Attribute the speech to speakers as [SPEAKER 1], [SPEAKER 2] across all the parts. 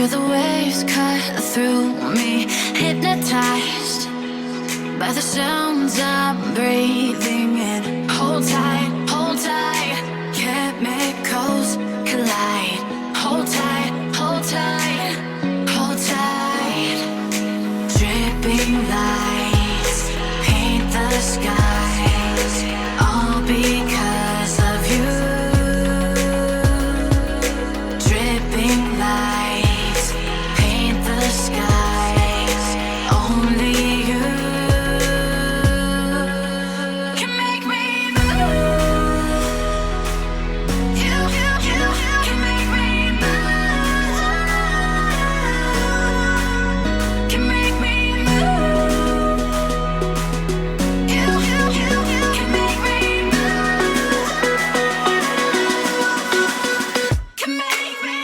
[SPEAKER 1] Feel the waves cut through me, hypnotized by the sounds I'm breathing in. Hold tight, chemicals collide. Hold tight, hold tight, hold tight. Dripping lights paint the skies, all because of you. Dripping lights paint the skies, only you can make me move. You can make me move. Can make me move. You can make me move. Can make me.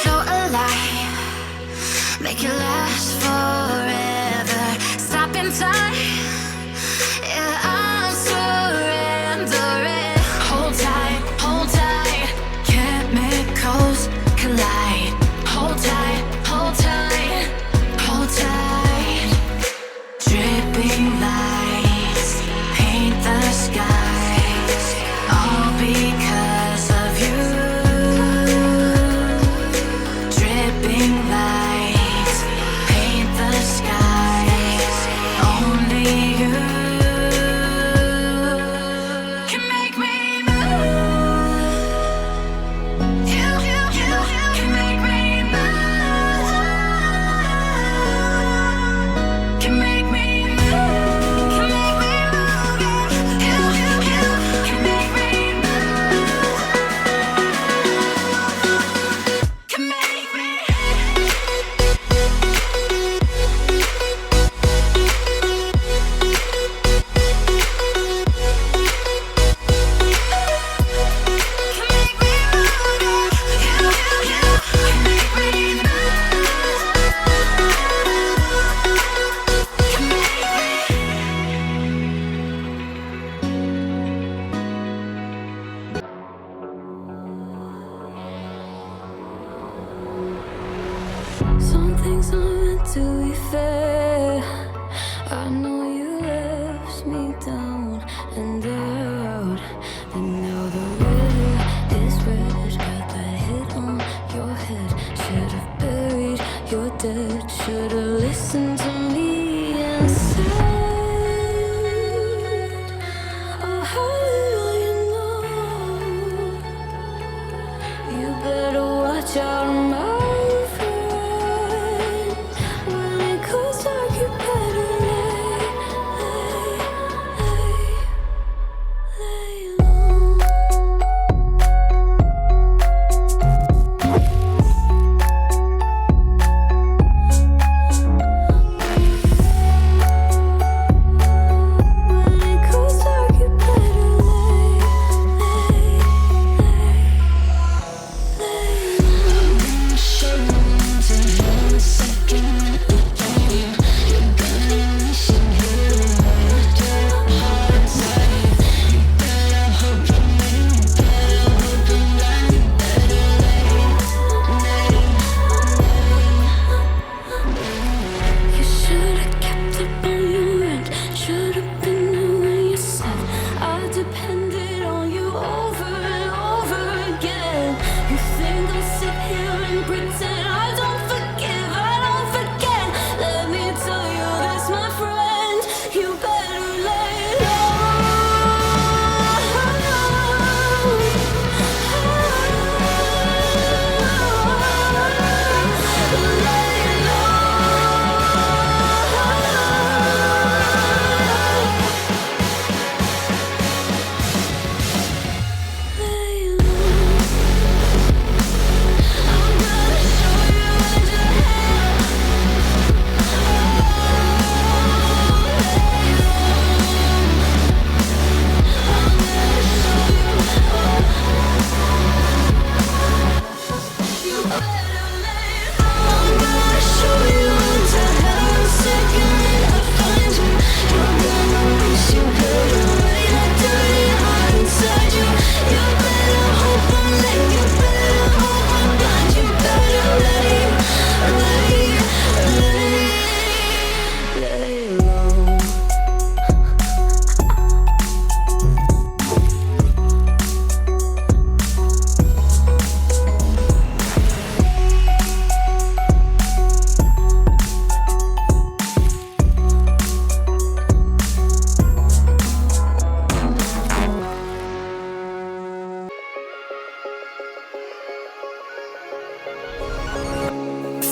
[SPEAKER 1] So alive, make it last forever. Stop in time, yeah, I'm surrendering. Hold tight, chemicals collide. Hold tight, hold tight, hold tight. Dripping lights paint the skies, all because of you. Dripping lights paint the skies, only you can make me move. You can make me move. Can make me move. Can make me move. You can make me move. Can make me. Some things aren't meant to be fair. I know you left me down and out, and now the river is red. Got that hit on your head. Should've buried your dead. Should've listened to me and said, oh, how little you know. You better watch out, my friend. When it goes dark, you better lay low. When it goes dark, you better lay low.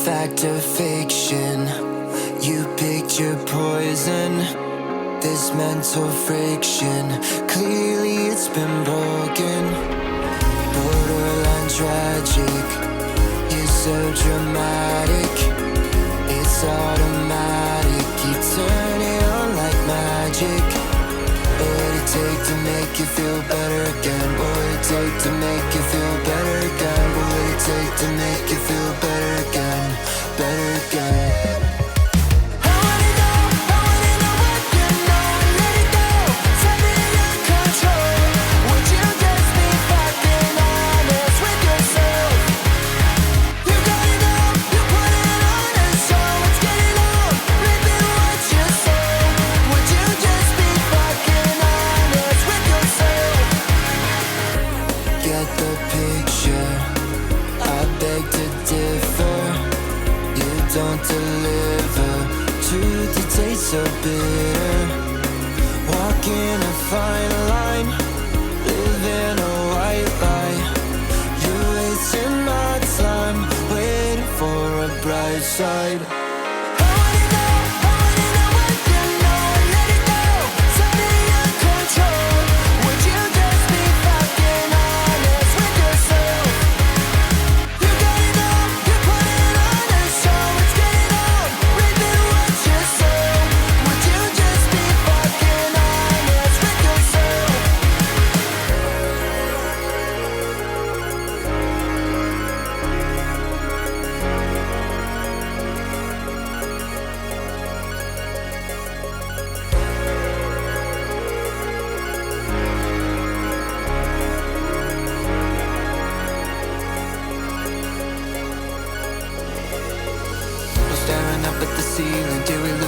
[SPEAKER 2] Fact or fiction, you picked your poison. This mental friction, clearly it's been broken. Borderline tragic, you're so dramatic. It's automatic, you turn it on like magic. What would it take to make you feel better again? What would it take to make you feel better again? What would it take to make you feel better again? Better again. Don't deliver, truth it tastes so bitter. Walking a fine line, living a white lie. You're wasting my time, waiting for a bright side.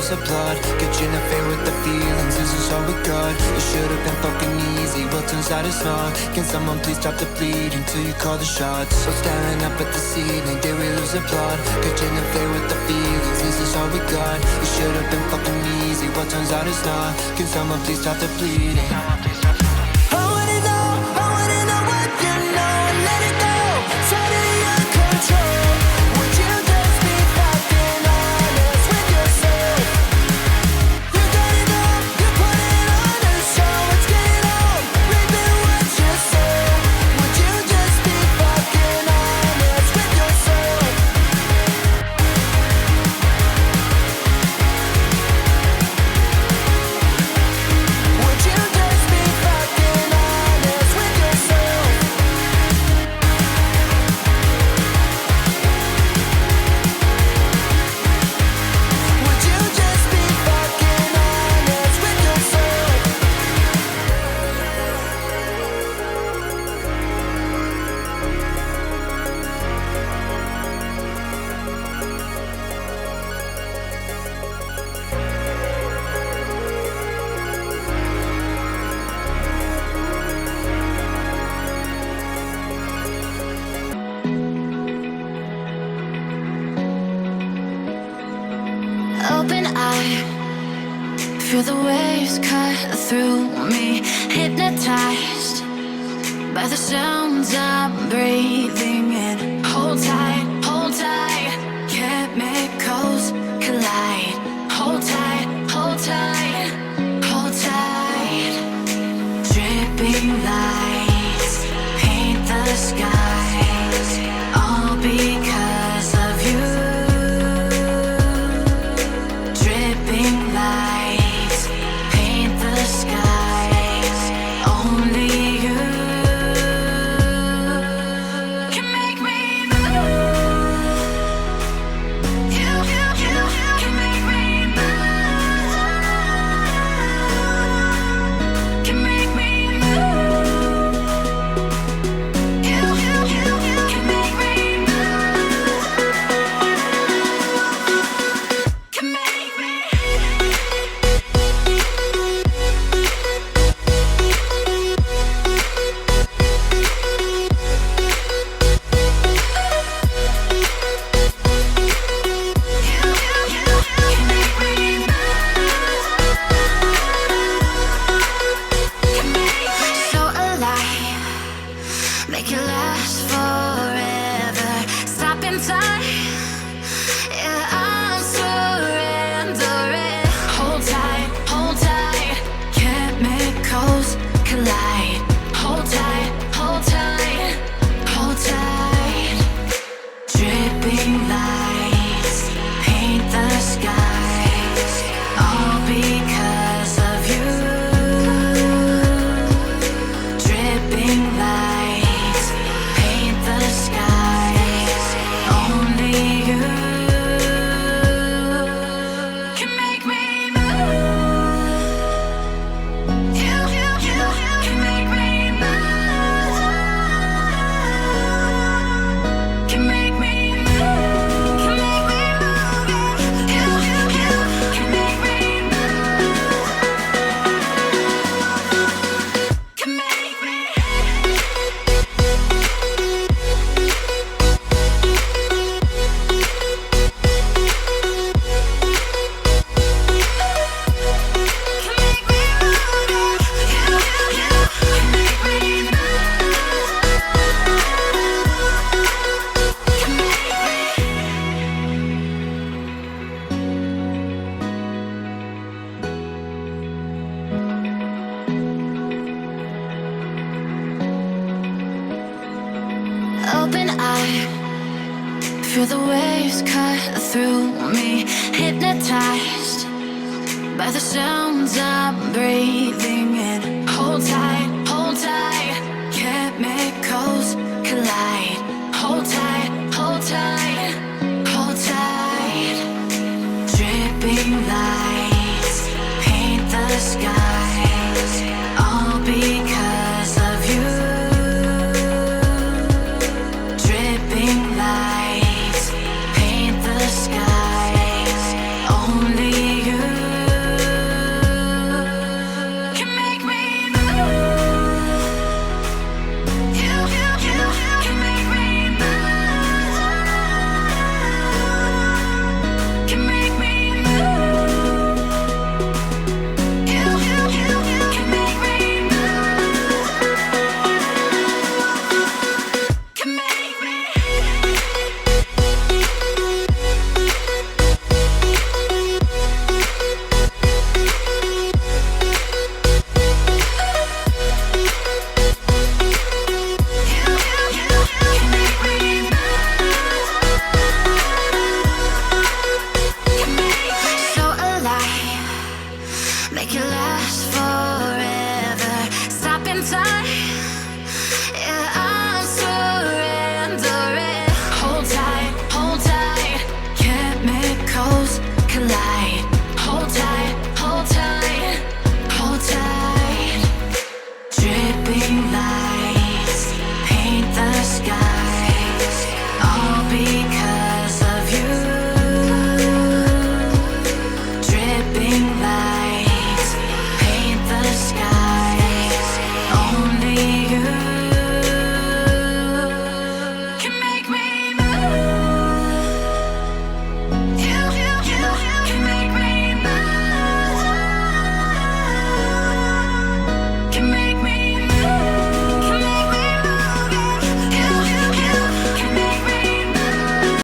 [SPEAKER 2] Applaud, get you in the fair with the feelings. This is all we got. It should have been fucking easy, well turns out it's not. Can someone please stop the bleeding till you call the shots? So staring up at the ceiling, did we lose the plot? Get you in the fair with the feelings. This is all we got. It should have been fucking easy, well turns out it's not. Can someone please stop the bleeding? I wanna know what you know and let it go. It's out of your control. Would you just be fucking honest with yourself?
[SPEAKER 1] Open eye, feel the waves cut through me. Hypnotized by the sounds I'm breathing in. Hold tight, chemicals collide. Hold tight, hold tight, hold tight. Dripping lights paint the skies, all because of you. Lights paint the skies, only you can make me tight. Yeah, I'm surrendering. Hold tight, hold tight. Chemicals collide. Hold tight, hold tight, hold tight. Dripping lights paint the skies, all because of you. Dripping lights paint the skies, only you can make me move. You can make me move. Can make me move. Can make me move. You can make me move. Can make me. Open eye, feel the waves cut through me, hypnotized by the sounds I'm breathing in. Hold tight,